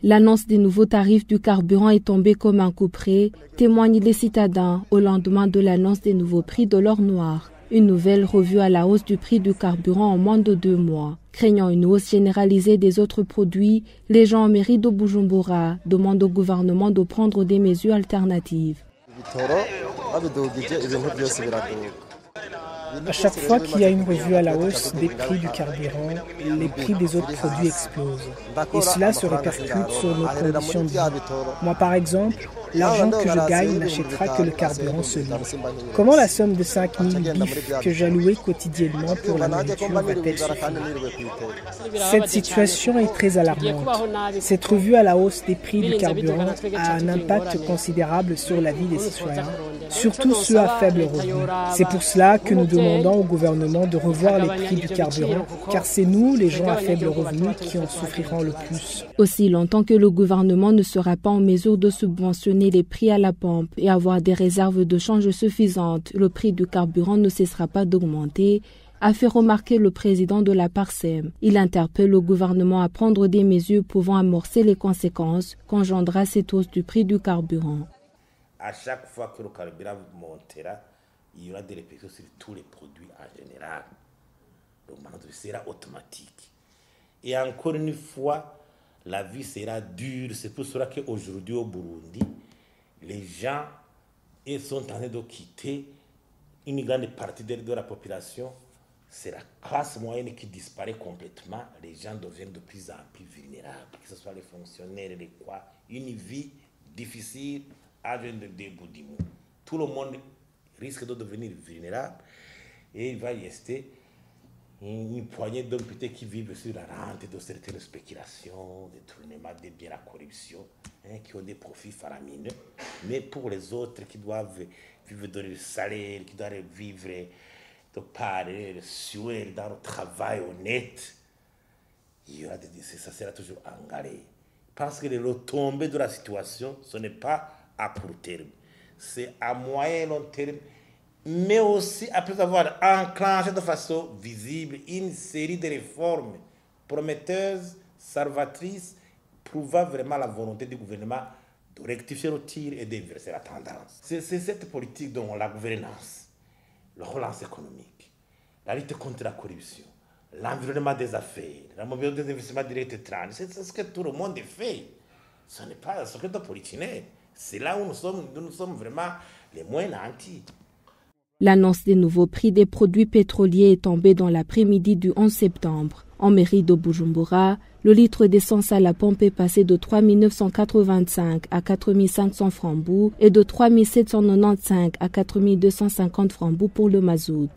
L'annonce des nouveaux tarifs du carburant est tombée comme un coup près, témoignent les citadins au lendemain de l'annonce des nouveaux prix de l'or noir. Une nouvelle revue à la hausse du prix du carburant en moins de 2 mois. Craignant une hausse généralisée des autres produits, les gens en mairie de Bujumbura demandent au gouvernement de prendre des mesures alternatives. À chaque fois qu'il y a une revue à la hausse des prix du carburant, les prix des autres produits explosent. Et cela se répercute sur nos conditions de vie. Moi, par exemple, l'argent que je gagne n'achètera que le carburant seulement. Comment la somme de 5 000 bifs que j'allouais quotidiennement pour la nourriture va-t-elle suffire? Cette situation est très alarmante. Cette revue à la hausse des prix du carburant a un impact considérable sur la vie des citoyens, surtout ceux à faible revenu. C'est pour cela que nous demandons au gouvernement de revoir les prix du carburant, car c'est nous, les gens à faible revenu, qui en souffrirons le plus. Aussi longtemps que le gouvernement ne sera pas en mesure de subventionner les prix à la pompe et avoir des réserves de change suffisantes, le prix du carburant ne cessera pas d'augmenter, a fait remarquer le président de la Parsem. Il interpelle le gouvernement à prendre des mesures pouvant amorcer les conséquences qu'engendrera cette hausse du prix du carburant. À chaque fois que le carburant montera, il y aura des répercussions sur tous les produits en général. Donc, sera automatique. Et encore une fois, la vie sera dure. C'est pour cela qu'aujourd'hui au Burundi, les gens sont en train de quitter une grande partie de la population. C'est la classe moyenne qui disparaît complètement. Les gens deviennent de plus en plus vulnérables, que ce soit les fonctionnaires, les quoi. Une vie difficile à de début du monde. Tout le monde risque de devenir vulnérable et il va y rester une poignée d'hommes peut-être qui vivent sur la rente de certaines spéculations, détournement des biens, la corruption, qui ont des profits faramineux. Mais pour les autres qui doivent vivre de leur salaire, qui doivent vivre de par le sueur, dans le travail honnête, il y aura ça sera toujours engaré. Parce que le retombé de la situation, ce n'est pas à court terme, c'est à moyen et long terme, mais aussi après avoir enclenché de façon visible une série de réformes prometteuses, salvatrices, prouvant vraiment la volonté du gouvernement de rectifier le tir et d'inverser la tendance. C'est cette politique dont la gouvernance, la relance économique, la lutte contre la corruption, l'environnement des affaires, la mobilisation des investissements directs étrangers, c'est ce que tout le monde fait. Ce n'est pas ce que de politicien. C'est là où nous sommes vraiment les moins nantis. L'annonce des nouveaux prix des produits pétroliers est tombée dans l'après-midi du 11 septembre. En mairie de Bujumbura, le litre d'essence à la pompe est passé de 3 985 à 4 500 francs et de 3 795 à 4 250 francs pour le mazout.